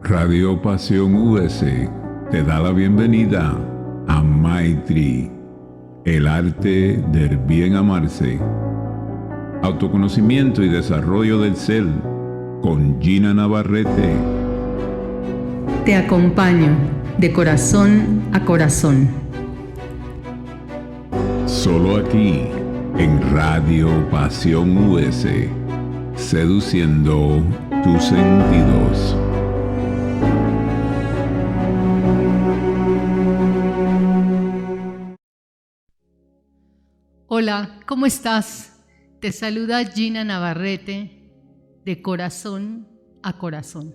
Radio Pasión US te da la bienvenida a Maitri, el arte del bien amarse. Autoconocimiento y desarrollo del ser con Gina Navarrete. Te acompaño de corazón a corazón. Solo aquí en Radio Pasión US, seduciendo tus sentidos. Hola, ¿cómo estás? Te saluda Gina Navarrete de corazón a corazón.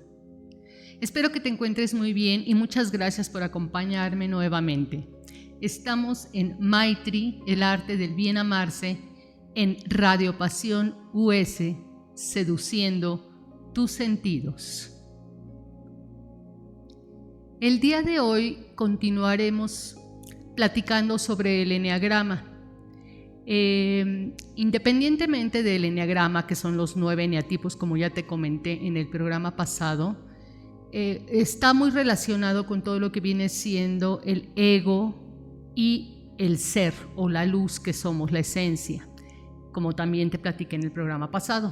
Espero que te encuentres muy bien y muchas gracias por acompañarme nuevamente. Estamos en Maitri, el arte del bien amarse, en Radio Pasión US, seduciendo tus sentidos. El día de hoy continuaremos platicando sobre el eneagrama. Independientemente del eneagrama, que son los 9 eneatipos, como ya te comenté en el programa pasado, está muy relacionado con todo lo que viene siendo el ego y el ser o la luz que somos, la esencia, como también te platiqué en el programa pasado.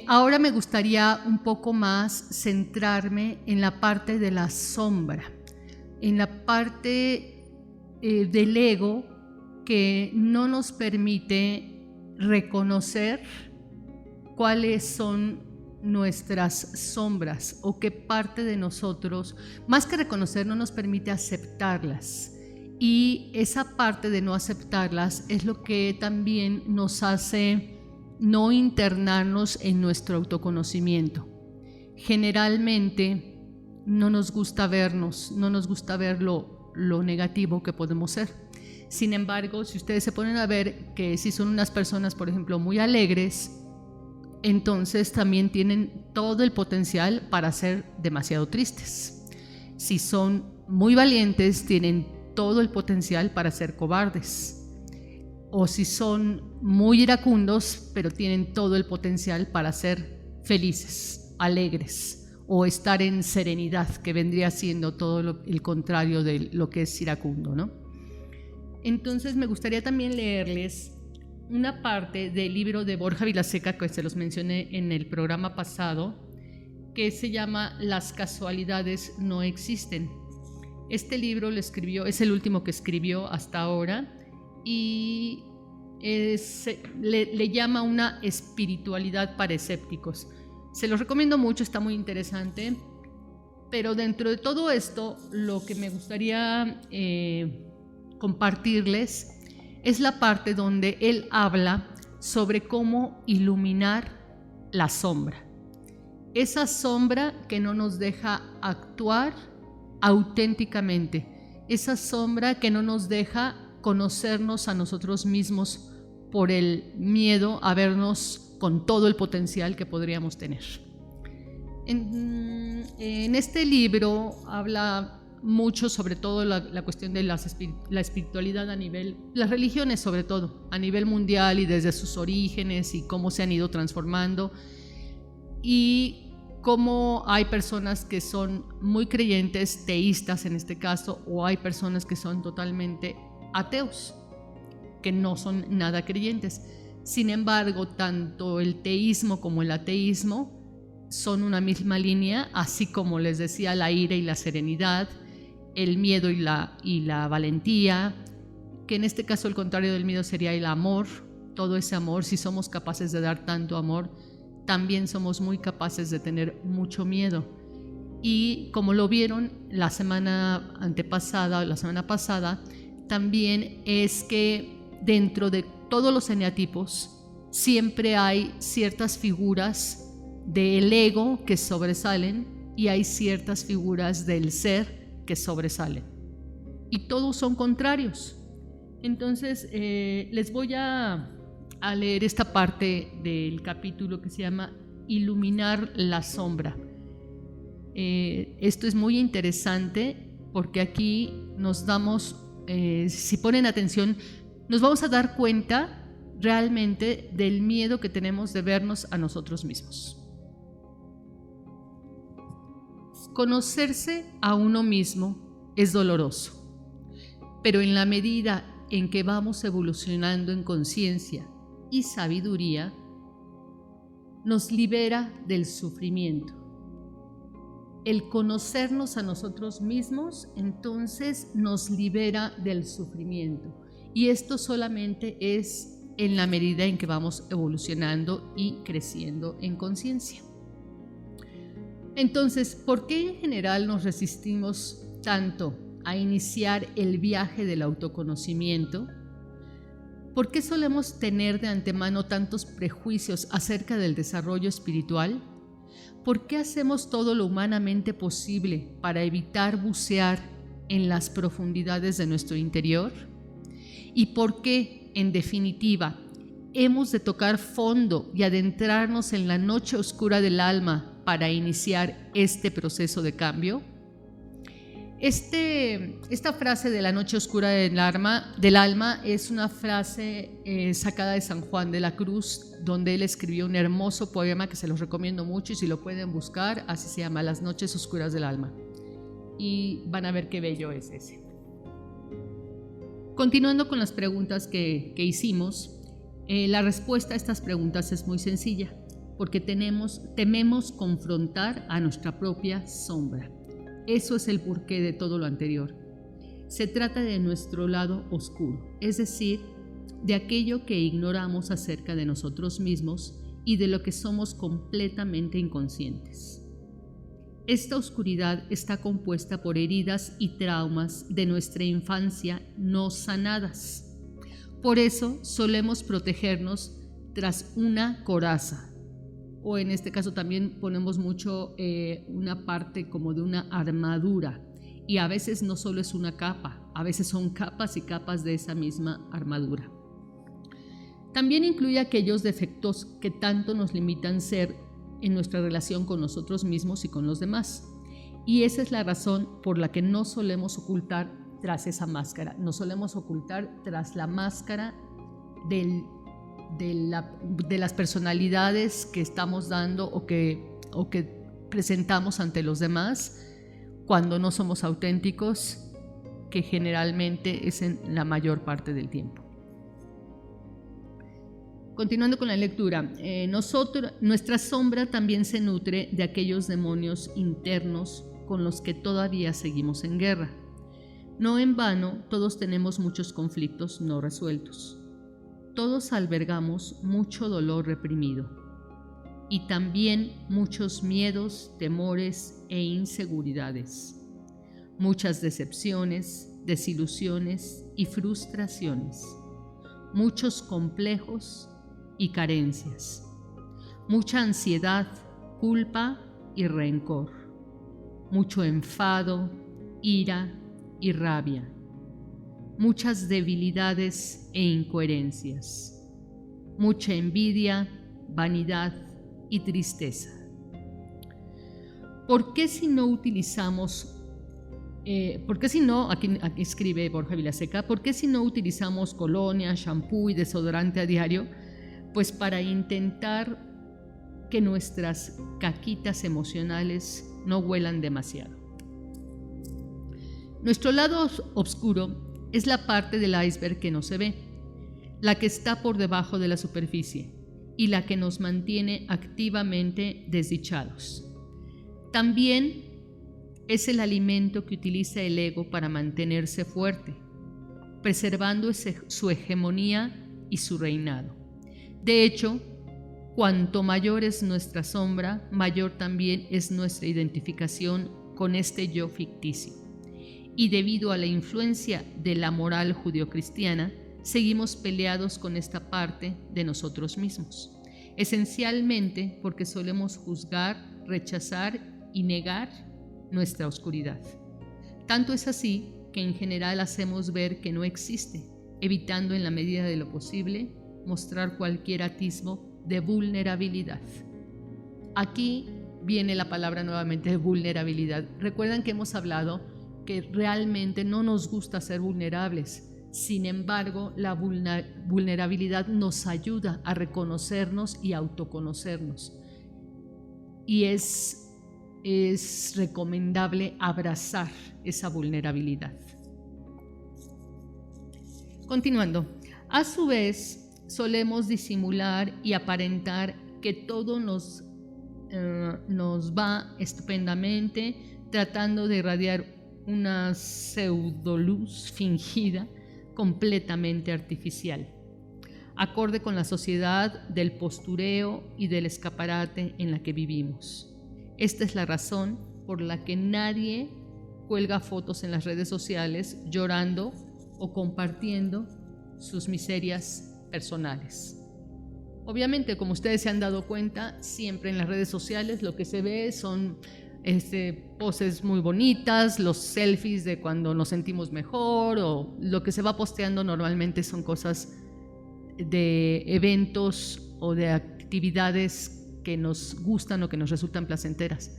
Ahora me gustaría un poco más centrarme en la parte de la sombra, en la parte del ego que no nos permite reconocer cuáles son nuestras sombras o qué parte de nosotros, más que reconocer, no nos permite aceptarlas. Y esa parte de no aceptarlas es lo que también nos hace no internarnos en nuestro autoconocimiento. Generalmente no nos gusta vernos, no nos gusta ver lo negativo que podemos ser. Sin embargo, si ustedes se ponen a ver que si son unas personas, por ejemplo, muy alegres, entonces también tienen todo el potencial para ser demasiado tristes. Si son muy valientes, tienen todo el potencial para ser cobardes. O si son muy iracundos, pero tienen todo el potencial para ser felices, alegres, o estar en serenidad, que vendría siendo todo el contrario de lo que es iracundo, ¿no? Entonces me gustaría también leerles una parte del libro de Borja Vilaseca, que se los mencioné en el programa pasado, que se llama Las casualidades no existen. Este libro lo escribió, es el último que escribió hasta ahora, y le llama una espiritualidad para escépticos. Se los recomiendo mucho, está muy interesante, pero dentro de todo esto lo que me gustaría compartirles es la parte donde él habla sobre cómo iluminar la sombra. Esa sombra que no nos deja actuar auténticamente, esa sombra que no nos deja conocernos a nosotros mismos por el miedo a vernos con todo el potencial que podríamos tener. En este libro habla mucho sobre todo la cuestión de la espiritualidad a nivel, las religiones sobre todo, a nivel mundial y desde sus orígenes y cómo se han ido transformando, y cómo hay personas que son muy creyentes, teístas en este caso, o hay personas que son totalmente ateos, que no son nada creyentes. Sin embargo, tanto el teísmo como el ateísmo son una misma línea, así como les decía, la ira y la serenidad, el miedo y la valentía, que en este caso el contrario del miedo sería el amor. Todo ese amor, si somos capaces de dar tanto amor, también somos muy capaces de tener mucho miedo. Y como lo vieron la semana pasada, también es que dentro de todos los eneatipos siempre hay ciertas figuras del ego que sobresalen y hay ciertas figuras del ser que sobresalen, y todos son contrarios. Entonces les voy a leer esta parte del capítulo que se llama Iluminar la sombra. Esto es muy interesante porque aquí nos damos, si ponen atención, nos vamos a dar cuenta realmente del miedo que tenemos de vernos a nosotros mismos. conocerse a uno mismo es doloroso, pero en la medida en que vamos evolucionando en conciencia y sabiduría, nos libera del sufrimiento. El conocernos a nosotros mismos, entonces, nos libera del sufrimiento. Y esto solamente es en la medida en que vamos evolucionando y creciendo en conciencia. Entonces, ¿por qué en general nos resistimos tanto a iniciar el viaje del autoconocimiento? ¿Por qué solemos tener de antemano tantos prejuicios acerca del desarrollo espiritual? ¿Por qué hacemos todo lo humanamente posible para evitar bucear en las profundidades de nuestro interior? ¿Y por qué, en definitiva, hemos de tocar fondo y adentrarnos en la noche oscura del alma para iniciar este proceso de cambio? Esta frase de la noche oscura del alma es una frase sacada de San Juan de la Cruz, donde él escribió un hermoso poema que se los recomiendo mucho, y si lo pueden buscar, así se llama, Las noches oscuras del alma, y van a ver qué bello es ese. Continuando con las preguntas que hicimos, la respuesta a estas preguntas es muy sencilla, porque tememos confrontar a nuestra propia sombra. Eso es el porqué de todo lo anterior. Se trata de nuestro lado oscuro, es decir, de aquello que ignoramos acerca de nosotros mismos y de lo que somos completamente inconscientes. Esta oscuridad está compuesta por heridas y traumas de nuestra infancia no sanadas. Por eso solemos protegernos tras una coraza, o en este caso también ponemos mucho una parte como de una armadura, y a veces no solo es una capa, a veces son capas y capas de esa misma armadura. También incluye aquellos defectos que tanto nos limitan ser en nuestra relación con nosotros mismos y con los demás, y esa es la razón por la que no solemos ocultar tras esa máscara, no solemos ocultar tras la máscara de las personalidades que estamos dando o que presentamos ante los demás cuando no somos auténticos, que generalmente es en la mayor parte del tiempo. Continuando con la lectura, nuestra sombra también se nutre de aquellos demonios internos con los que todavía seguimos en guerra. No en vano, todos tenemos muchos conflictos no resueltos. Todos albergamos mucho dolor reprimido y también muchos miedos, temores e inseguridades, muchas decepciones, desilusiones y frustraciones, muchos complejos y carencias, mucha ansiedad, culpa y rencor, mucho enfado, ira y rabia, muchas debilidades e incoherencias, mucha envidia, vanidad y tristeza. ¿Por qué si no, aquí escribe Borja Vilaseca, ¿por qué si no utilizamos colonia, shampoo y desodorante a diario? Pues para intentar que nuestras caquitas emocionales no huelan demasiado. Nuestro lado oscuro es la parte del iceberg que no se ve, la que está por debajo de la superficie y la que nos mantiene activamente desdichados. También es el alimento que utiliza el ego para mantenerse fuerte, preservando su hegemonía y su reinado. De hecho, cuanto mayor es nuestra sombra, mayor también es nuestra identificación con este yo ficticio. Y debido a la influencia de la moral judeocristiana, seguimos peleados con esta parte de nosotros mismos, esencialmente porque solemos juzgar, rechazar y negar nuestra oscuridad. Tanto es así que en general hacemos ver que no existe, evitando en la medida de lo posible mostrar cualquier atisbo de vulnerabilidad. Aquí viene la palabra nuevamente de vulnerabilidad. Recuerdan que hemos hablado que realmente no nos gusta ser vulnerables. Sin embargo, la vulnerabilidad nos ayuda a reconocernos y autoconocernos. Y es es recomendable abrazar esa vulnerabilidad. Continuando, a su vez solemos disimular y aparentar que todo nos va estupendamente, tratando de irradiar una pseudoluz fingida, completamente artificial, acorde con la sociedad del postureo y del escaparate en la que vivimos. Esta es la razón por la que nadie cuelga fotos en las redes sociales llorando o compartiendo sus miserias personales. Obviamente, como ustedes se han dado cuenta, siempre en las redes sociales lo que se ve son poses muy bonitas, los selfies de cuando nos sentimos mejor, o lo que se va posteando normalmente son cosas de eventos o de actividades que nos gustan o que nos resultan placenteras.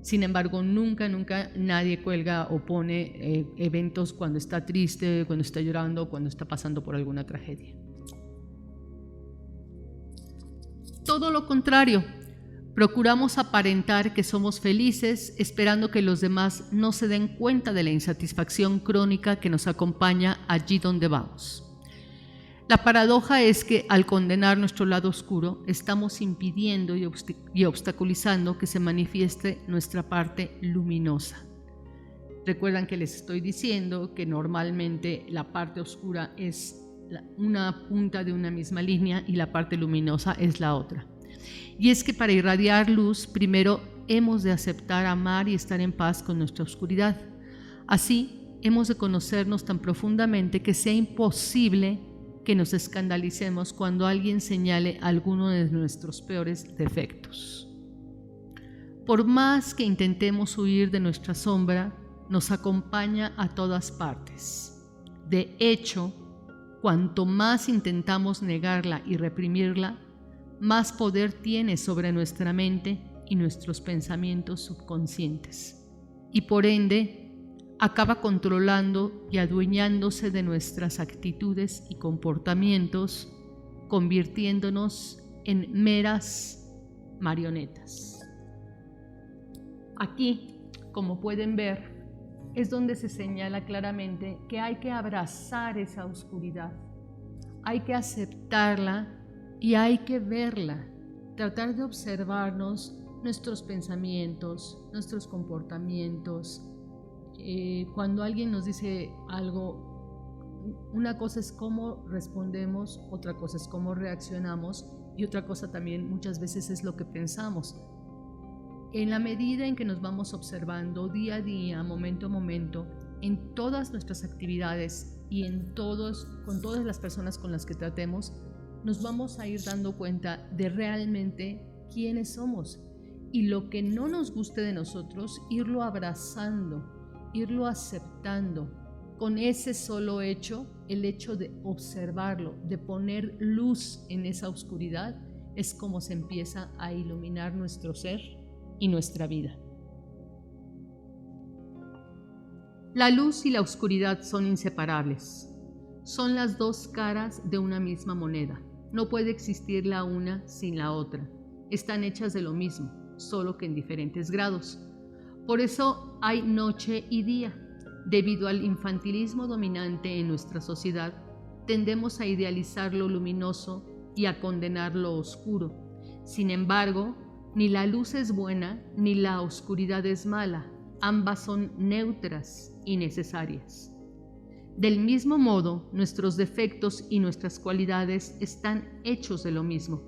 Sin embargo, nunca nadie cuelga o pone eventos cuando está triste, cuando está llorando, cuando está pasando por alguna tragedia. Todo lo contrario, procuramos aparentar que somos felices, esperando que los demás no se den cuenta de la insatisfacción crónica que nos acompaña allí donde vamos. La paradoja es que al condenar nuestro lado oscuro, estamos impidiendo y obstaculizando que se manifieste nuestra parte luminosa. Recuerdan que les estoy diciendo que normalmente la parte oscura es una punta de una misma línea y la parte luminosa es la otra. Y es que para irradiar luz, primero hemos de aceptar, amar y estar en paz con nuestra oscuridad. Así, hemos de conocernos tan profundamente que sea imposible que nos escandalicemos cuando alguien señale alguno de nuestros peores defectos. Por más que intentemos huir de nuestra sombra, nos acompaña a todas partes. De hecho, cuanto más intentamos negarla y reprimirla, más poder tiene sobre nuestra mente y nuestros pensamientos subconscientes, y por ende acaba controlando y adueñándose de nuestras actitudes y comportamientos, convirtiéndonos en meras marionetas. Aquí, como pueden ver, es donde se señala claramente que hay que abrazar esa oscuridad, hay que aceptarla y hay que verla, tratar de observarnos nuestros pensamientos, nuestros comportamientos. Cuando alguien nos dice algo, una cosa es cómo respondemos, otra cosa es cómo reaccionamos y otra cosa también muchas veces es lo que pensamos. En la medida en que nos vamos observando día a día, momento a momento, en todas nuestras actividades y con todas las personas con las que tratemos, nos vamos a ir dando cuenta de realmente quiénes somos y lo que no nos guste de nosotros, irlo abrazando, irlo aceptando. Con ese solo hecho, el hecho de observarlo, de poner luz en esa oscuridad, es como se empieza a iluminar nuestro ser y nuestra vida. La luz y la oscuridad son inseparables. Son las dos caras de una misma moneda. No puede existir la una sin la otra. Están hechas de lo mismo, solo que en diferentes grados. Por eso hay noche y día. Debido al infantilismo dominante en nuestra sociedad, tendemos a idealizar lo luminoso y a condenar lo oscuro. Sin embargo, ni la luz es buena ni la oscuridad es mala. Ambas son neutras y necesarias. Del mismo modo, nuestros defectos y nuestras cualidades están hechos de lo mismo.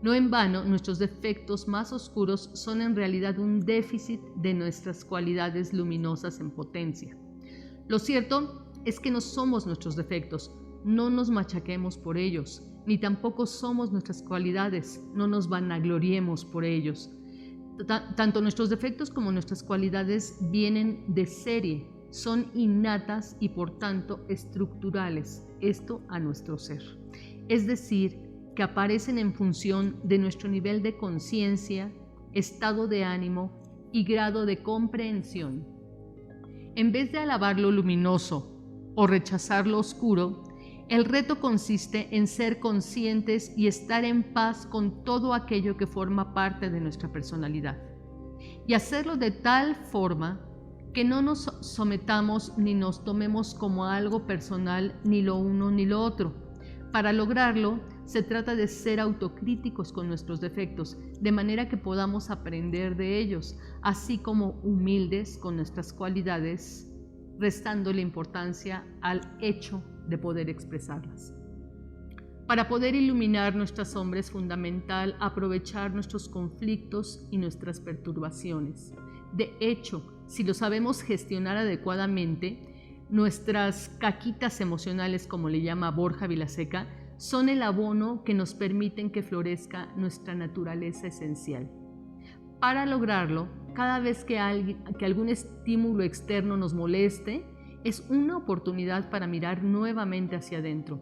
No en vano, nuestros defectos más oscuros son en realidad un déficit de nuestras cualidades luminosas en potencia. Lo cierto es que no somos nuestros defectos, no nos machaquemos por ellos, ni tampoco somos nuestras cualidades, no nos vanagloriemos por ellos. Tanto nuestros defectos como nuestras cualidades vienen de serie, son innatas y por tanto estructurales, esto a nuestro ser. Es decir, que aparecen en función de nuestro nivel de conciencia, estado de ánimo y grado de comprensión. En vez de alabar lo luminoso o rechazar lo oscuro, el reto consiste en ser conscientes y estar en paz con todo aquello que forma parte de nuestra personalidad. y hacerlo de tal forma que no nos sometamos ni nos tomemos como algo personal ni lo uno ni lo otro. Para lograrlo, se trata de ser autocríticos con nuestros defectos, de manera que podamos aprender de ellos, así como humildes con nuestras cualidades, restándole importancia al hecho de poder expresarlas. Para poder iluminar nuestra sombra es fundamental aprovechar nuestros conflictos y nuestras perturbaciones. De hecho, si lo sabemos gestionar adecuadamente, nuestras caquitas emocionales, como le llama Borja Vilaseca, son el abono que nos permiten que florezca nuestra naturaleza esencial. Para lograrlo, cada vez que algún estímulo externo nos moleste, es una oportunidad para mirar nuevamente hacia adentro.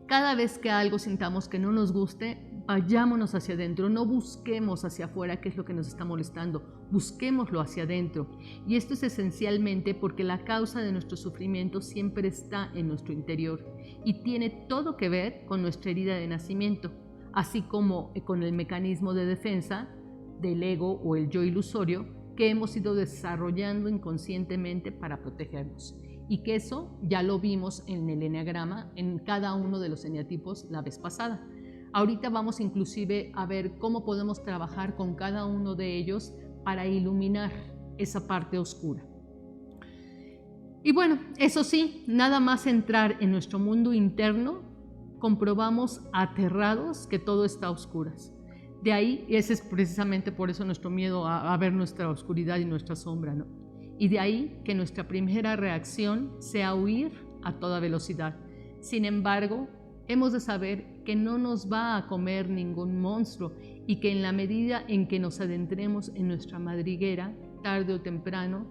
Cada vez que algo sintamos que no nos guste, vayámonos hacia adentro, no busquemos hacia afuera qué es lo que nos está molestando, busquémoslo hacia adentro. Y esto es esencialmente porque la causa de nuestro sufrimiento siempre está en nuestro interior y tiene todo que ver con nuestra herida de nacimiento, así como con el mecanismo de defensa del ego o el yo ilusorio que hemos ido desarrollando inconscientemente para protegernos. Y que eso ya lo vimos en el eneagrama, en cada uno de los eneatipos la vez pasada. Ahorita vamos inclusive a ver cómo podemos trabajar con cada uno de ellos para iluminar esa parte oscura. Y bueno, eso sí, nada más entrar en nuestro mundo interno, comprobamos aterrados que todo está a oscuras. De ahí, ese es precisamente por eso nuestro miedo a ver nuestra oscuridad y nuestra sombra, ¿no? Y de ahí que nuestra primera reacción sea huir a toda velocidad. Sin embargo, hemos de saber que no nos va a comer ningún monstruo y que en la medida en que nos adentremos en nuestra madriguera, tarde o temprano,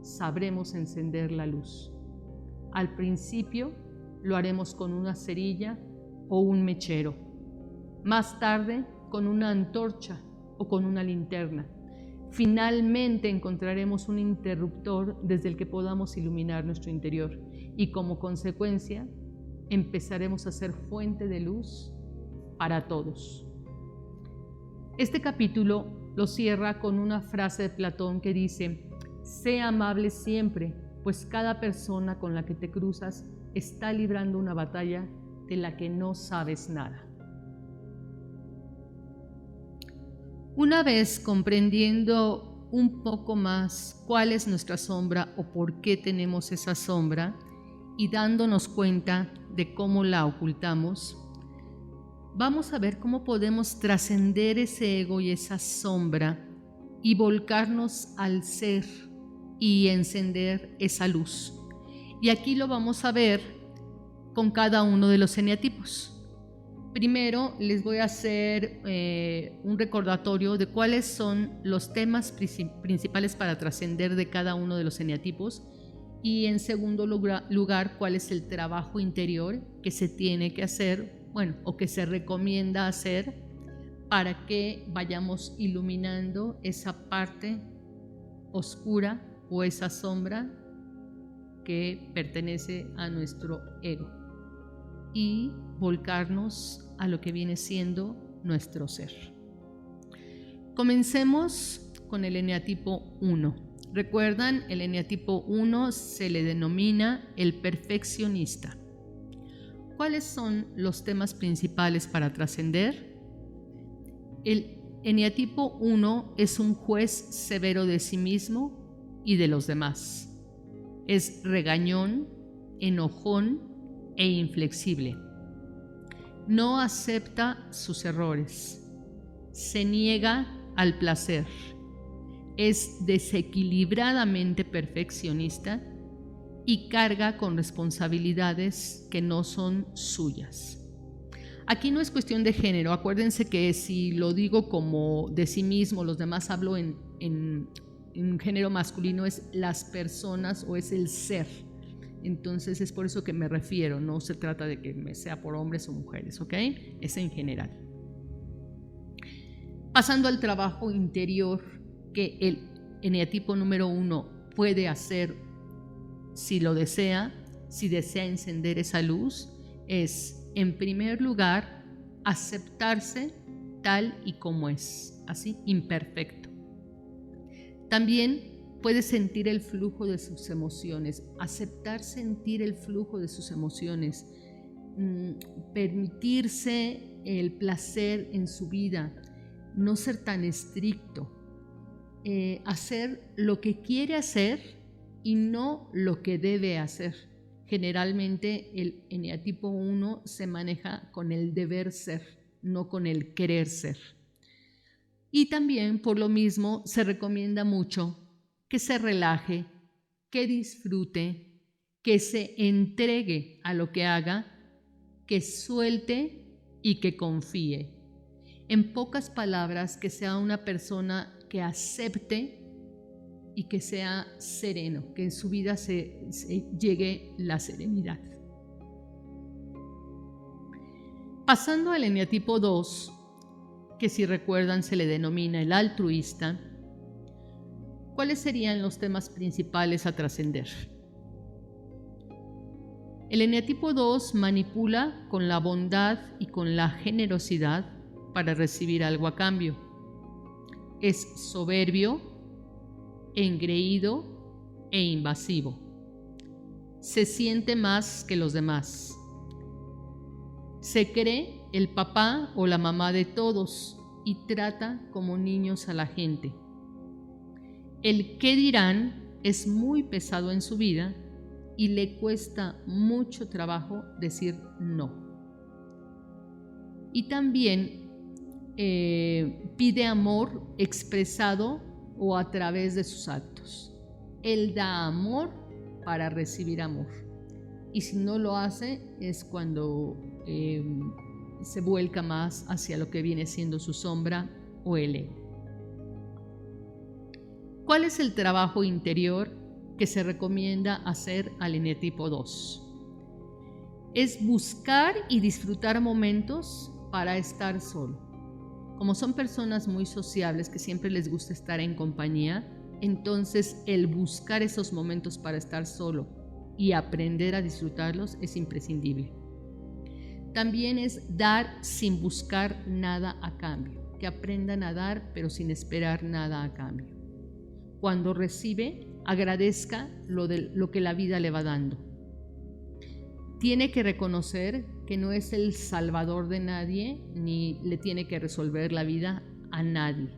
sabremos encender la luz. Al principio lo haremos con una cerilla o un mechero. Más tarde, con una antorcha o con una linterna. Finalmente encontraremos un interruptor desde el que podamos iluminar nuestro interior y como consecuencia empezaremos a ser fuente de luz para todos. Este capítulo lo cierra con una frase de Platón que dice: sé amable siempre, pues cada persona con la que te cruzas está librando una batalla de la que no sabes nada. Una vez comprendiendo un poco más cuál es nuestra sombra o por qué tenemos esa sombra y dándonos cuenta de cómo la ocultamos, vamos a ver cómo podemos trascender ese ego y esa sombra y volcarnos al ser y encender esa luz. Y aquí lo vamos a ver con cada uno de los eneatipos. Primero les voy a hacer un recordatorio de cuáles son los temas principales para trascender de cada uno de los eneatipos y en segundo lugar cuál es el trabajo interior que se tiene que hacer, o que se recomienda hacer para que vayamos iluminando esa parte oscura o esa sombra que pertenece a nuestro ego y volcarnos a lo que viene siendo nuestro ser. Comencemos con el eneatipo 1. ¿Recuerdan? El eneatipo 1 se le denomina el perfeccionista. ¿Cuáles son los temas principales para trascender? El eneatipo 1 es un juez severo de sí mismo y de los demás. Es regañón, enojón e inflexible. No acepta sus errores. Se niega al placer. Es desequilibradamente perfeccionista y carga con responsabilidades que no son suyas. Aquí no es cuestión de género. Acuérdense que si lo digo como de sí mismo, los demás hablo en género masculino, es las personas o es el ser. Entonces es por eso que me refiero, no se trata de que me sea por hombres o mujeres, ¿ok? Es en general. Pasando al trabajo interior que el eneatipo número 1 puede hacer si lo desea, si desea encender esa luz, es, en primer lugar, aceptarse tal y como es, así, imperfecto. También puede sentir el flujo de sus emociones, aceptar sentir el flujo de sus emociones, permitirse el placer en su vida, no ser tan estricto, hacer lo que quiere hacer y no lo que debe hacer. Generalmente el eneatipo 1 se maneja con el deber ser, no con el querer ser. Y también por lo mismo se recomienda mucho que se relaje, que disfrute, que se entregue a lo que haga, que suelte y que confíe. En pocas palabras, que sea una persona que acepte y que sea sereno, que en su vida se llegue la serenidad. Pasando al eneatipo 2, que si recuerdan se le denomina el altruista, ¿cuáles serían los temas principales a trascender? El eneatipo 2 manipula con la bondad y con la generosidad para recibir algo a cambio. Es soberbio, engreído e invasivo. Se siente más que los demás. Se cree el papá o la mamá de todos y trata como niños a la gente. El qué dirán es muy pesado en su vida y le cuesta mucho trabajo decir no. Y también pide amor expresado o a través de sus actos. Él da amor para recibir amor. Y si no lo hace es cuando se vuelca más hacia lo que viene siendo su sombra o el ego. ¿Cuál es el trabajo interior que se recomienda hacer al eneatipo 2? Es buscar y disfrutar momentos para estar solo. Como son personas muy sociables que siempre les gusta estar en compañía, entonces el buscar esos momentos para estar solo y aprender a disfrutarlos es imprescindible. También es dar sin buscar nada a cambio, que aprendan a dar pero sin esperar nada a cambio. Cuando recibe, agradezca lo que la vida le va dando. Tiene que reconocer que no es el salvador de nadie ni le tiene que resolver la vida a nadie.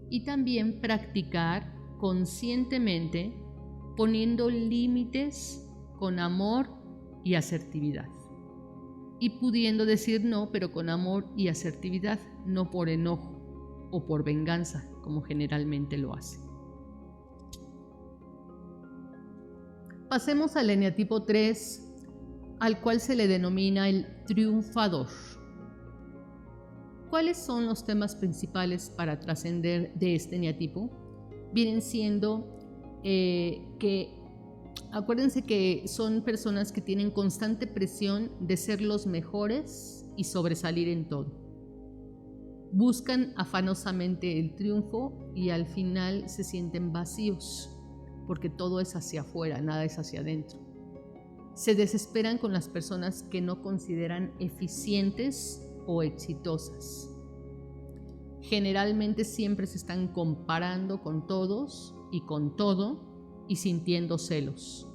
Y también practicar conscientemente poniendo límites con amor y asertividad. Y pudiendo decir no, pero con amor y asertividad, no por enojo o por venganza, como generalmente lo hace. Pasemos al eneatipo 3, al cual se le denomina el triunfador. ¿Cuáles son los temas principales para trascender de este eneatipo? Vienen siendo acuérdense que son personas que tienen constante presión de ser los mejores y sobresalir en todo. Buscan afanosamente el triunfo y al final se sienten vacíos, porque todo es hacia afuera, nada es hacia adentro. Se desesperan con las personas que no consideran eficientes o exitosas. Generalmente siempre se están comparando con todos y con todo y sintiendo celos.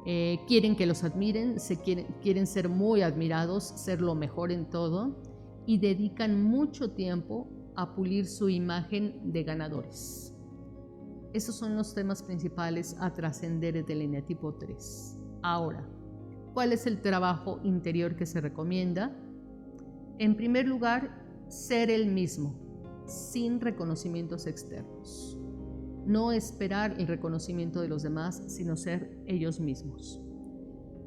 Quieren que los admiren, quieren ser muy admirados, ser lo mejor en todo y dedican mucho tiempo a pulir su imagen de ganadores. Esos son los temas principales a trascender del eneatipo 3. Ahora, ¿cuál es el trabajo interior que se recomienda? En primer lugar, ser el mismo, sin reconocimientos externos. No esperar el reconocimiento de los demás, sino ser ellos mismos.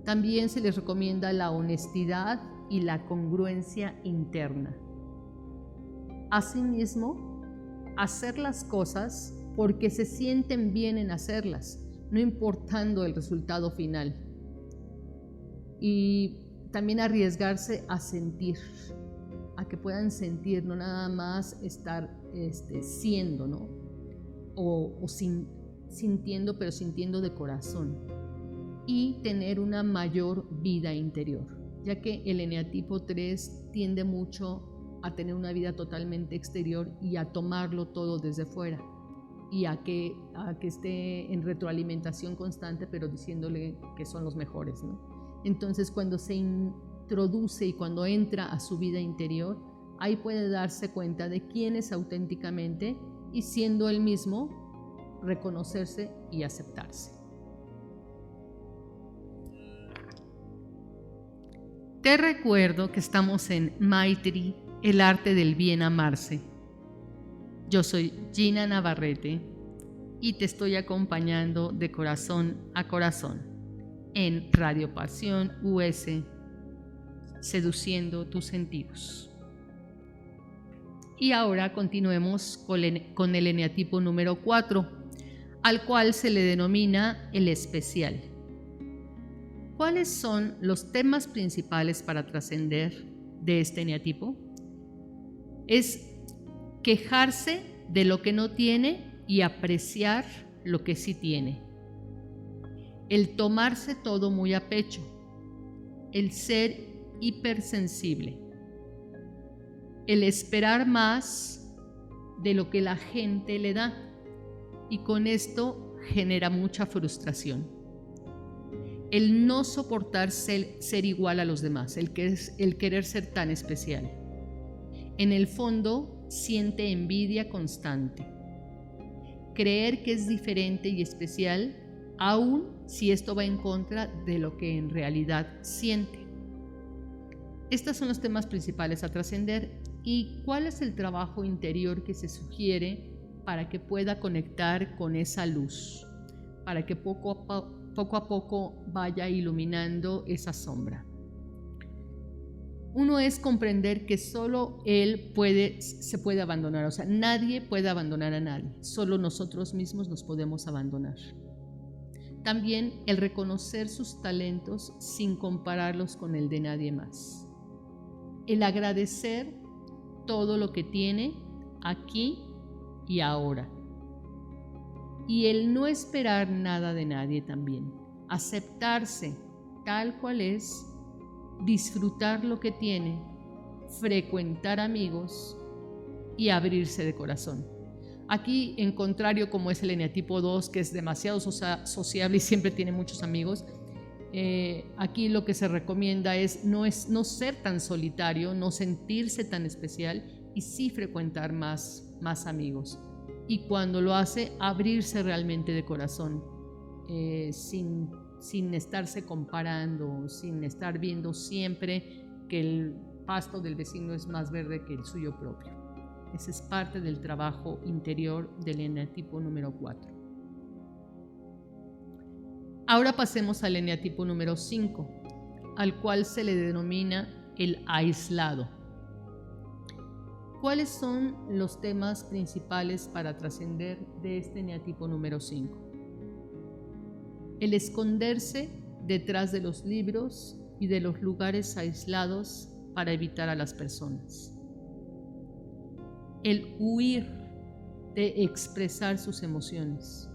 También se les recomienda la honestidad y la congruencia interna. Asimismo, hacer las cosas porque se sienten bien en hacerlas, no importando el resultado final. Y también arriesgarse a sentir, a que puedan sentir, no nada más estar siendo, ¿no? O sintiendo, pero sintiendo de corazón. Y tener una mayor vida interior, ya que el eneatipo 3 tiende mucho a tener una vida totalmente exterior y a tomarlo todo desde fuera y a que esté en retroalimentación constante, pero diciéndole que son los mejores, ¿no? Entonces, cuando se introduce y cuando entra a su vida interior, ahí puede darse cuenta de quién es auténticamente y, siendo él mismo, reconocerse y aceptarse. Te recuerdo que estamos en Maitri, el arte del bien amarse. Yo soy Gina Navarrete y te estoy acompañando de corazón a corazón en Radio Pasión US, seduciendo tus sentidos. Y ahora continuemos con el eneatipo número 4, al cual se le denomina el especial. ¿Cuáles son los temas principales para trascender de este eneatipo? Es quejarse de lo que no tiene y apreciar lo que sí tiene. El tomarse todo muy a pecho. El ser hipersensible. El esperar más de lo que la gente le da. Y con esto genera mucha frustración. El no soportar ser igual a los demás, el querer ser tan especial. En el fondo, siente envidia constante. Creer que es diferente y especial, aun si esto va en contra de lo que en realidad siente. Estos son los temas principales a trascender. ¿Y cuál es el trabajo interior que se sugiere para que pueda conectar con esa luz? Para que poco a poco vaya iluminando esa sombra. Uno es comprender que solo él se puede abandonar, o sea, nadie puede abandonar a nadie, solo nosotros mismos nos podemos abandonar. También el reconocer sus talentos sin compararlos con el de nadie más. El agradecer todo lo que tiene aquí y ahora. Y el no esperar nada de nadie también. Aceptarse tal cual es, disfrutar lo que tiene, frecuentar amigos y abrirse de corazón. Aquí, en contrario, como es el eneatipo 2, que es demasiado sociable y siempre tiene muchos amigos, aquí lo que se recomienda es no ser tan solitario, no sentirse tan especial y sí frecuentar más amigos. Y cuando lo hace, abrirse realmente de corazón, sin estarse comparando, sin estar viendo siempre que el pasto del vecino es más verde que el suyo propio. Ese es parte del trabajo interior del eneatipo número 4. Ahora pasemos al eneatipo número 5, al cual se le denomina el aislado. ¿Cuáles son los temas principales para trascender de este eneatipo número 5? El esconderse detrás de los libros y de los lugares aislados para evitar a las personas. El huir de expresar sus emociones.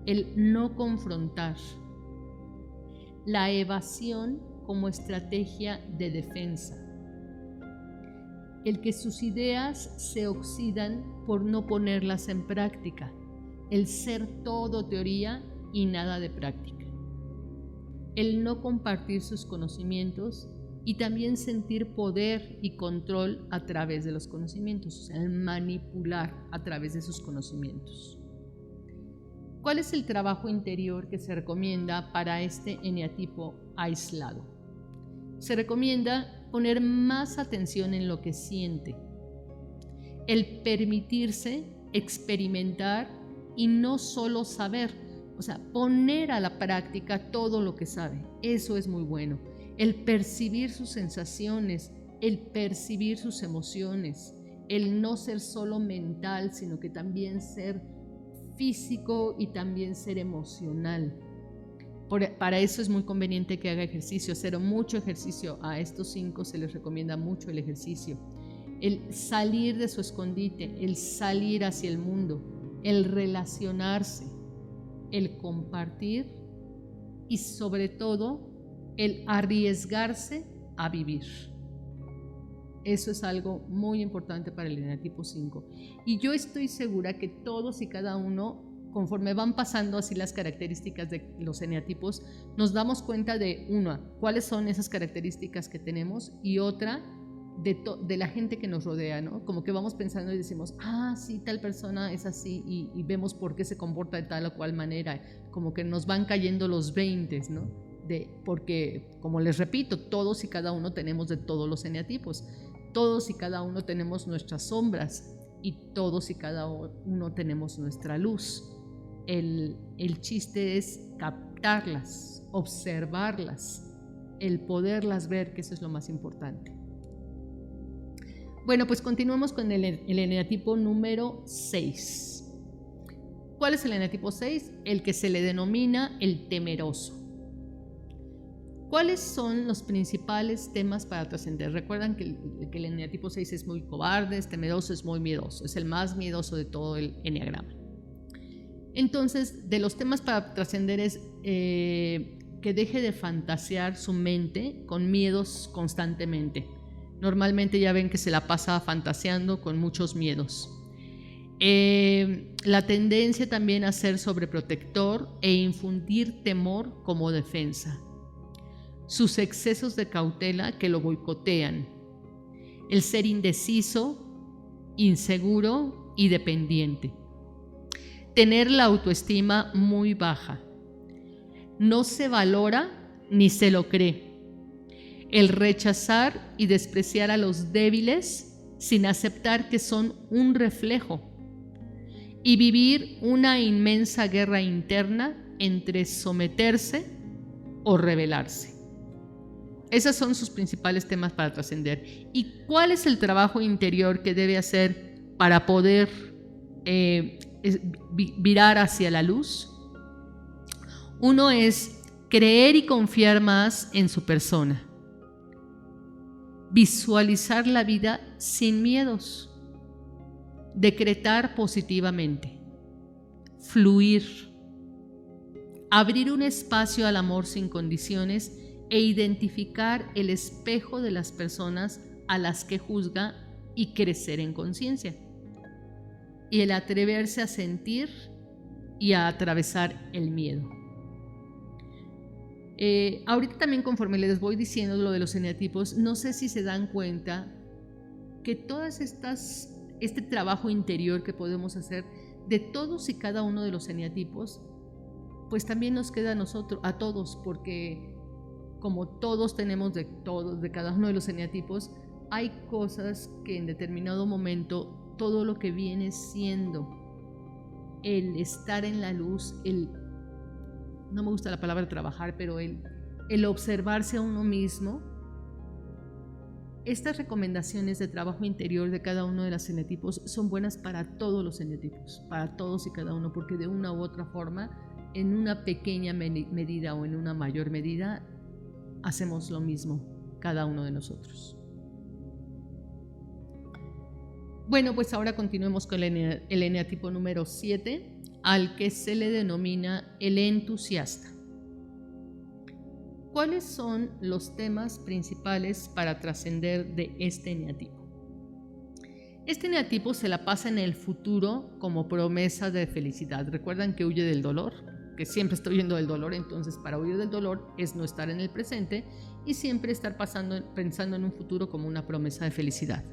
El no confrontar. La evasión como estrategia de defensa. El que sus ideas se oxidan por no ponerlas en práctica. El ser todo teoría y nada de práctica. El no compartir sus conocimientos y también sentir poder y control a través de los conocimientos, o sea, el manipular a través de sus conocimientos. ¿Cuál es el trabajo interior que se recomienda para este eneatipo aislado? Se recomienda poner más atención en lo que siente, el permitirse experimentar y no solo saber, o sea, poner a la práctica todo lo que sabe. Eso es muy bueno. El percibir sus sensaciones, el percibir sus emociones, el no ser solo mental, sino que también ser físico y también ser emocional. Para eso es muy conveniente que haga ejercicio, hacer mucho ejercicio. A estos 5 se les recomienda mucho el ejercicio. El salir de su escondite, el salir hacia el mundo, el relacionarse, el compartir y sobre todo el arriesgarse a vivir. Eso es algo muy importante para el eneatipo 5. Y yo estoy segura que todos y cada uno, conforme van pasando así las características de los eneatipos, nos damos cuenta de una, cuáles son esas características que tenemos, y otra, de la gente que nos rodea, ¿no? Como que vamos pensando y decimos, sí, tal persona es así, y vemos por qué se comporta de tal o cual manera, como que nos van cayendo los 20, ¿no? Porque, como les repito, todos y cada uno tenemos de todos los eneatipos, todos y cada uno tenemos nuestras sombras, y todos y cada uno tenemos nuestra luz. El chiste es captarlas, observarlas, el poderlas ver, que eso es lo más importante. Bueno, pues continuamos con el eneatipo número 6. ¿Cuál es el eneatipo 6? El que se le denomina el temeroso. ¿Cuáles son los principales temas para trascender? Recuerdan que el eneatipo 6 es muy cobarde, es temeroso, es muy miedoso, es el más miedoso de todo el eneagrama. Entonces, de los temas para trascender es que deje de fantasear su mente con miedos constantemente. Normalmente ya ven que se la pasa fantaseando con muchos miedos. La tendencia también a ser sobreprotector e infundir temor como defensa. Sus excesos de cautela que lo boicotean. El ser indeciso, inseguro y dependiente. Tener la autoestima muy baja. No se valora ni se lo cree. El rechazar y despreciar a los débiles sin aceptar que son un reflejo. Y vivir una inmensa guerra interna entre someterse o rebelarse. Esos son sus principales temas para trascender. ¿Y cuál es el trabajo interior que debe hacer para poder virar hacia la luz? Uno es creer y confiar más en su persona. Visualizar la vida sin miedos. Decretar positivamente. Fluir. Abrir un espacio al amor sin condiciones e identificar el espejo de las personas a las que juzga y crecer en conciencia. Y el atreverse a sentir y a atravesar el miedo. Ahorita también, conforme les voy diciendo lo de los eneatipos, no sé si se dan cuenta que este trabajo interior que podemos hacer de todos y cada uno de los eneatipos, pues también nos queda a todos, porque como todos tenemos de cada uno de los eneatipos, hay cosas que en determinado momento, todo lo que viene siendo el estar en la luz, no me gusta la palabra trabajar, pero el observarse a uno mismo, estas recomendaciones de trabajo interior de cada uno de los eneatipos son buenas para todos los eneatipos, para todos y cada uno, porque de una u otra forma, en una pequeña medida o en una mayor medida, hacemos lo mismo cada uno de nosotros. Bueno, pues ahora continuemos con el eneatipo número 7, al que se le denomina el entusiasta. ¿Cuáles son los temas principales para trascender de este eneatipo? Este eneatipo se la pasa en el futuro como promesa de felicidad. ¿Recuerdan que huye del dolor? Que siempre está huyendo del dolor, entonces para huir del dolor es no estar en el presente y siempre estar pensando en un futuro como una promesa de felicidad.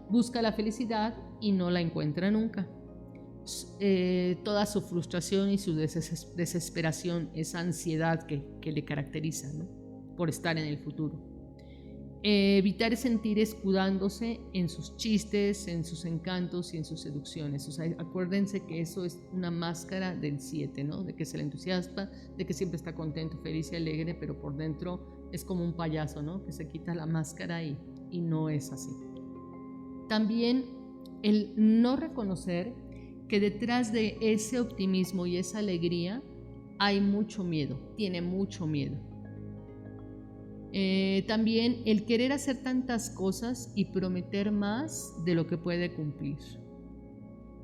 Busca la felicidad y no la encuentra nunca. Toda su frustración y su desesperación, esa ansiedad que le caracteriza, ¿no? Por estar en el futuro. Evitar sentir escudándose en sus chistes, en sus encantos y en sus seducciones. O sea, acuérdense que eso es una máscara del 7, ¿no? De que es el entusiasta, de que siempre está contento, feliz y alegre, pero por dentro es como un payaso, ¿no? Que se quita la máscara y no es así. También el no reconocer que detrás de ese optimismo y esa alegría hay mucho miedo, tiene mucho miedo. También el querer hacer tantas cosas y prometer más de lo que puede cumplir.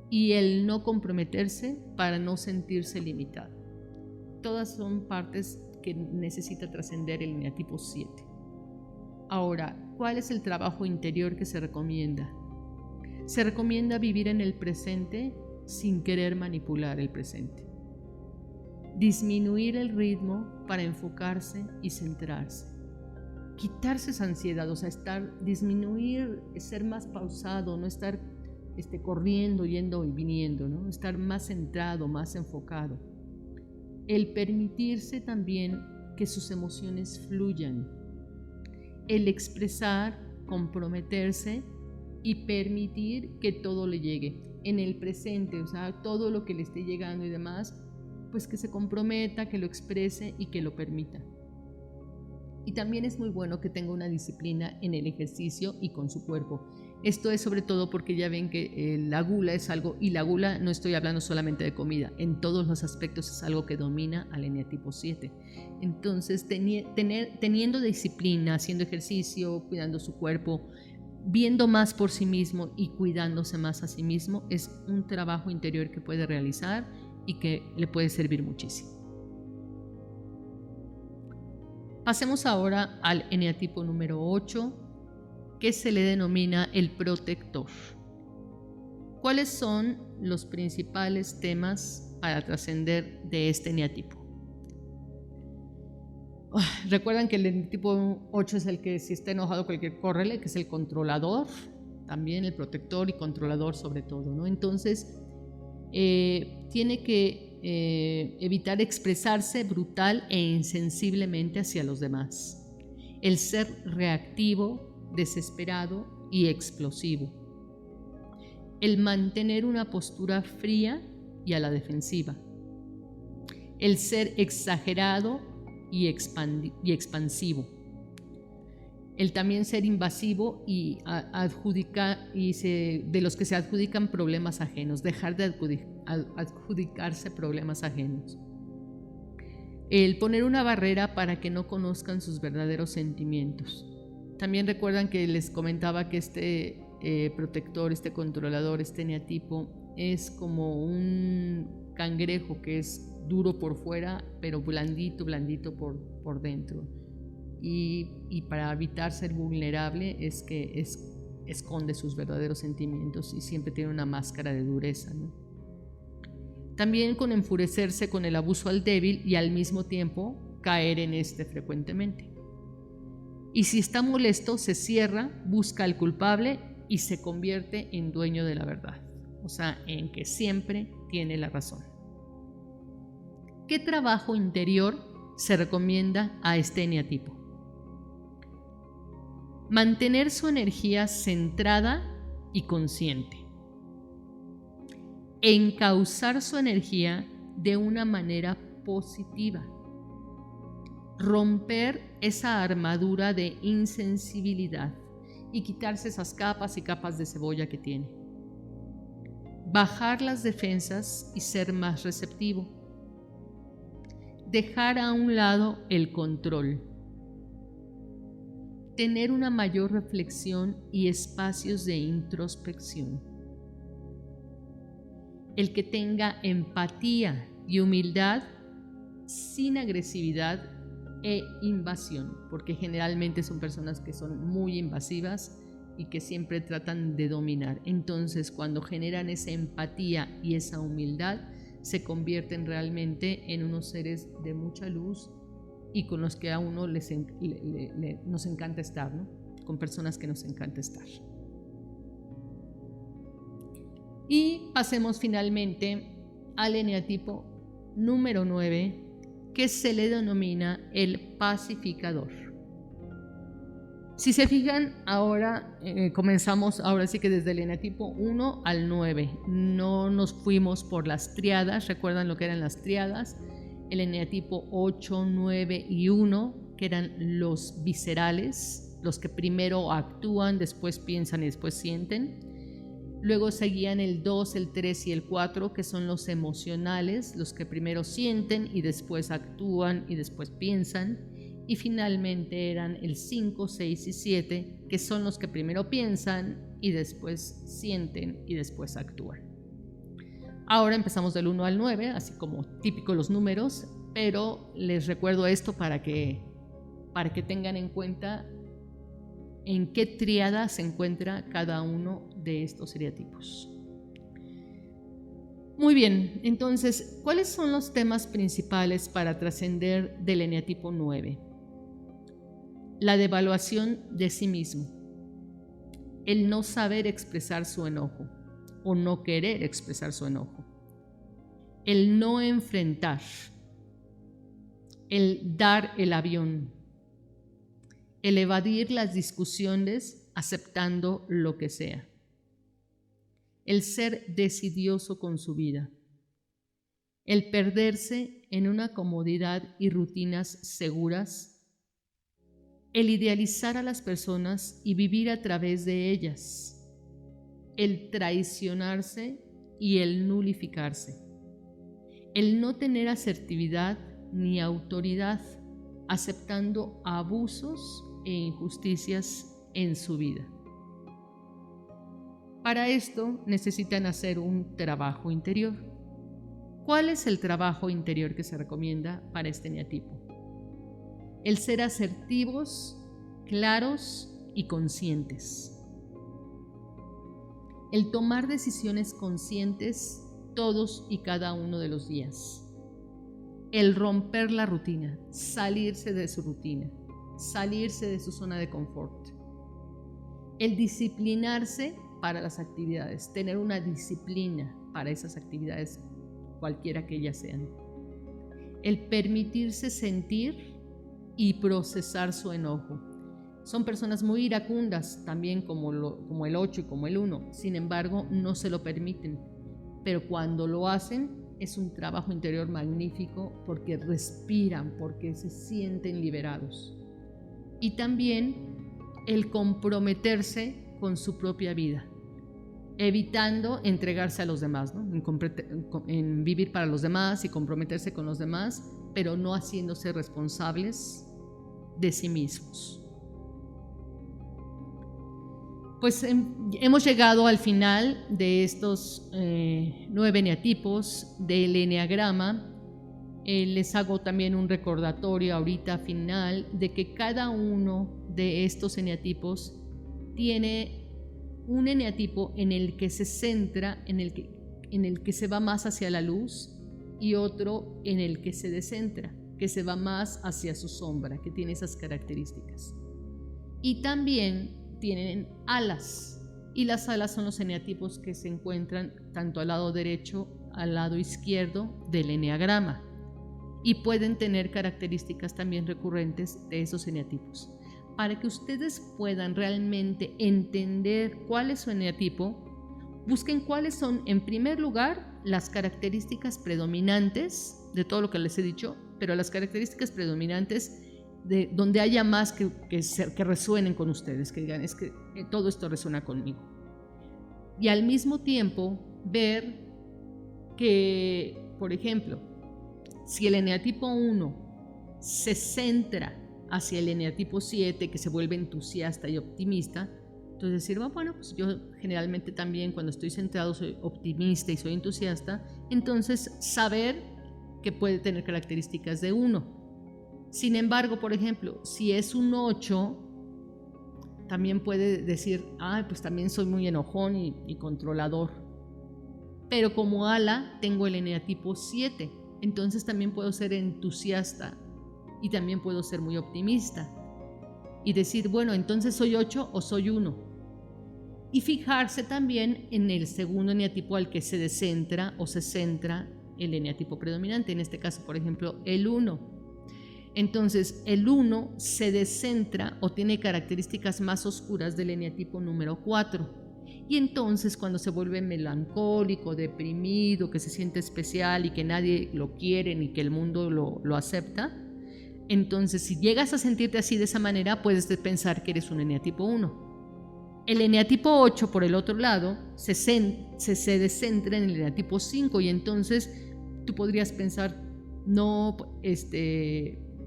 Y el no comprometerse para no sentirse limitado. Todas son partes que necesita trascender el eneatipo 7. Ahora, ¿cuál es el trabajo interior que se recomienda? Se recomienda vivir en el presente sin querer manipular el presente. Disminuir el ritmo para enfocarse y centrarse. Quitarse esa ansiedad, o sea, disminuir, ser más pausado, no estar corriendo, yendo y viniendo, ¿no? Estar más centrado, más enfocado. El permitirse también que sus emociones fluyan. El expresar, comprometerse y permitir que todo le llegue en el presente, o sea, todo lo que le esté llegando y demás, pues que se comprometa, que lo exprese y que lo permita. Y también es muy bueno que tenga una disciplina en el ejercicio y con su cuerpo. Esto es sobre todo porque ya ven que la gula es algo, y la gula no estoy hablando solamente de comida, en todos los aspectos es algo que domina al eneatipo 7. Entonces, teniendo disciplina, haciendo ejercicio, cuidando su cuerpo, viendo más por sí mismo y cuidándose más a sí mismo, es un trabajo interior que puede realizar y que le puede servir muchísimo. Pasemos ahora al eneatipo número 8, que se le denomina el protector. ¿Cuáles son los principales temas para trascender de este eneatipo? Recuerdan que el eneatipo 8 es el que si está enojado cualquier córrele, que es el controlador, también el protector y controlador sobre todo, ¿no? Entonces, tiene que evitar expresarse brutal e insensiblemente hacia los demás. El ser reactivo, desesperado y explosivo. El mantener una postura fría y a la defensiva. El ser exagerado y expansivo. El también ser invasivo y de los que se adjudican problemas ajenos, dejar de adjudicarse problemas ajenos. El poner una barrera para que no conozcan sus verdaderos sentimientos. También recuerdan que les comentaba que este protector, este controlador, este eneatipo es como un cangrejo que es duro por fuera, pero blandito por dentro. Y para evitar ser vulnerable es que esconde sus verdaderos sentimientos y siempre tiene una máscara de dureza, ¿no? También con enfurecerse con el abuso al débil y al mismo tiempo caer en frecuentemente. Y si está molesto, se cierra, busca al culpable y se convierte en dueño de la verdad, o sea, en que siempre tiene la razón. ¿Qué trabajo interior se recomienda a este eneatipo? Mantener su energía centrada y consciente. Encauzar su energía de una manera positiva. Romper esa armadura de insensibilidad y quitarse esas capas y capas de cebolla que tiene. Bajar las defensas y ser más receptivo. Dejar a un lado el control. Tener una mayor reflexión y espacios de introspección. El que tenga empatía y humildad sin agresividad e invasión, porque generalmente son personas que son muy invasivas y que siempre tratan de dominar. Entonces, cuando generan esa empatía y esa humildad, se convierten realmente en unos seres de mucha luz y con los que a uno nos encanta estar, ¿no? Con personas que nos encanta estar. Y pasemos finalmente al eneatipo número 9, que se le denomina el pacificador. Si se fijan, ahora comenzamos ahora sí que desde el eneatipo 1 al 9. No nos fuimos por las triadas. ¿Recuerdan lo que eran las triadas? El eneatipo 8, 9 y 1, que eran los viscerales, los que primero actúan, después piensan y después sienten. Luego seguían el 2, el 3 y el 4, que son los emocionales, los que primero sienten y después actúan y después piensan. Y finalmente eran el 5, 6 y 7, que son los que primero piensan y después sienten y después actúan. Ahora empezamos del 1 al 9, así como típico los números, pero les recuerdo esto para que tengan en cuenta en qué tríada se encuentra cada uno de estos eneatipos. Muy bien, entonces, ¿cuáles son los temas principales para trascender del eneatipo 9? La devaluación de sí mismo, el no saber expresar su enojo o no querer expresar su enojo, el no enfrentar, el dar el avión, el evadir las discusiones aceptando lo que sea, el ser decidioso con su vida, el perderse en una comodidad y rutinas seguras, el idealizar a las personas y vivir a través de ellas, el traicionarse y el nulificarse, el no tener asertividad ni autoridad, aceptando abusos e injusticias en su vida. Para esto necesitan hacer un trabajo interior. ¿Cuál es el trabajo interior que se recomienda para este eneatipo? El ser asertivos, claros y conscientes. El tomar decisiones conscientes todos y cada uno de los días. El romper la rutina, salirse de su rutina, salirse de su zona de confort. El disciplinarse para las actividades, tener una disciplina para esas actividades, cualquiera que ellas sean. El permitirse sentir y procesar su enojo. Son personas muy iracundas, también como el 8 y como el 1, sin embargo no se lo permiten, pero cuando lo hacen es un trabajo interior magnífico porque respiran, porque se sienten liberados. Y también el comprometerse con su propia vida, evitando entregarse a los demás, ¿no? En vivir para los demás y comprometerse con los demás, pero no haciéndose responsables de sí mismos. Pues hemos llegado al final de estos 9 eneatipos del eneagrama. Les hago también un recordatorio ahorita final de que cada uno de estos eneatipos tiene un eneatipo en el que se centra, en el que se va más hacia la luz, y otro en el que se descentra, que se va más hacia su sombra, que tiene esas características. Y también tienen alas, y las alas son los eneatipos que se encuentran tanto al lado derecho, al lado izquierdo del eneagrama, y pueden tener características también recurrentes de esos eneatipos. Para que ustedes puedan realmente entender cuál es su eneatipo, busquen cuáles son, en primer lugar, las características predominantes de todo lo que les he dicho, pero las características predominantes de donde haya más que resuenen con ustedes, que digan, es que todo esto resuena conmigo. Y al mismo tiempo ver que, por ejemplo, si el eneatipo 1 se centra hacia el eneatipo 7, que se vuelve entusiasta y optimista, entonces decir, bueno, pues yo generalmente también cuando estoy centrado soy optimista y soy entusiasta, entonces saber que puede tener características de 1. Sin embargo, por ejemplo, si es un 8, también puede decir, pues también soy muy enojón y controlador. Pero como ala tengo el eneatipo 7, entonces también puedo ser entusiasta y también puedo ser muy optimista. Y decir, bueno, entonces soy 8 o soy 1. Y fijarse también en el segundo eneatipo al que se descentra o se centra el eneatipo predominante, en este caso, por ejemplo, el 1. Entonces, el 1 se descentra o tiene características más oscuras del eneatipo número 4. Y entonces, cuando se vuelve melancólico, deprimido, que se siente especial y que nadie lo quiere ni que el mundo lo acepta, entonces, si llegas a sentirte así de esa manera, puedes pensar que eres un eneatipo 1. El eneatipo 8, por el otro lado, se descentra en el eneatipo 5 y entonces tú podrías pensar, no,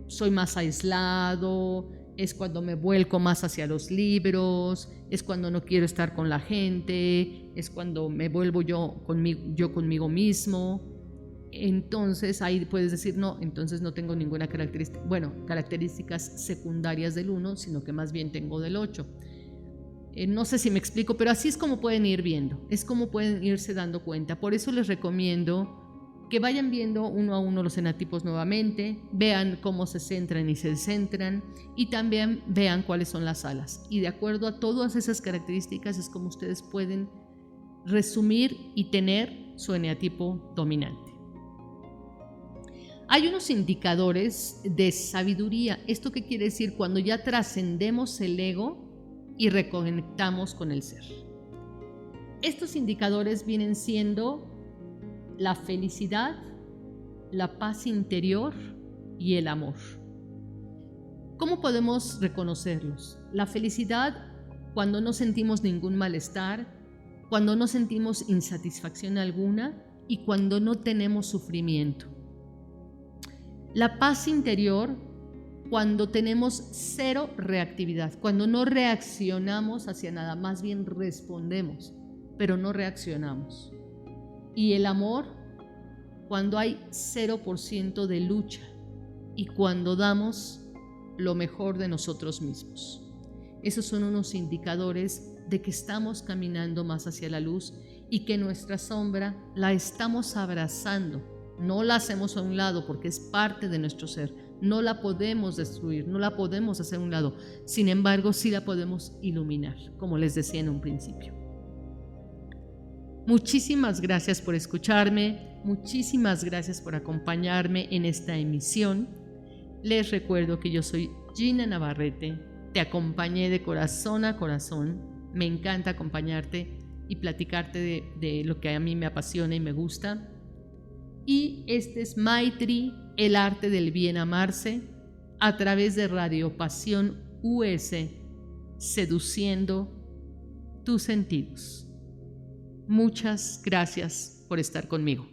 soy más aislado, es cuando me vuelco más hacia los libros, es cuando no quiero estar con la gente, es cuando me vuelvo yo conmigo mismo. Entonces ahí puedes decir, no, entonces no tengo ninguna características secundarias del 1, sino que más bien tengo del 8. No sé si me explico, pero así es como pueden ir viendo, es como pueden irse dando cuenta. Por eso les recomiendo que vayan viendo uno a uno los enatipos nuevamente, vean cómo se centran y se descentran, y también vean cuáles son las alas. Y de acuerdo a todas esas características es como ustedes pueden resumir y tener su eneatipo dominante. Hay unos indicadores de sabiduría. ¿Esto qué quiere decir? Cuando ya trascendemos el ego y reconectamos con el ser. Estos indicadores vienen siendo la felicidad, la paz interior y el amor. ¿Cómo podemos reconocerlos? La felicidad, cuando no sentimos ningún malestar, cuando no sentimos insatisfacción alguna y cuando no tenemos sufrimiento. La paz interior, cuando tenemos cero reactividad, cuando no reaccionamos hacia nada, más bien respondemos, pero no reaccionamos. Y el amor, cuando hay 0% de lucha y cuando damos lo mejor de nosotros mismos. Esos son unos indicadores de que estamos caminando más hacia la luz y que nuestra sombra la estamos abrazando. No la hacemos a un lado porque es parte de nuestro ser. No la podemos destruir, no la podemos hacer a un lado. Sin embargo, sí la podemos iluminar, como les decía en un principio. Muchísimas gracias por escucharme, muchísimas gracias por acompañarme en esta emisión. Les recuerdo que yo soy Gina Navarrete, te acompañé de corazón a corazón, me encanta acompañarte y platicarte de lo que a mí me apasiona y me gusta. Y este es Maitri, el arte del bien amarse, a través de Radio Pasión US, seduciendo tus sentidos. Muchas gracias por estar conmigo.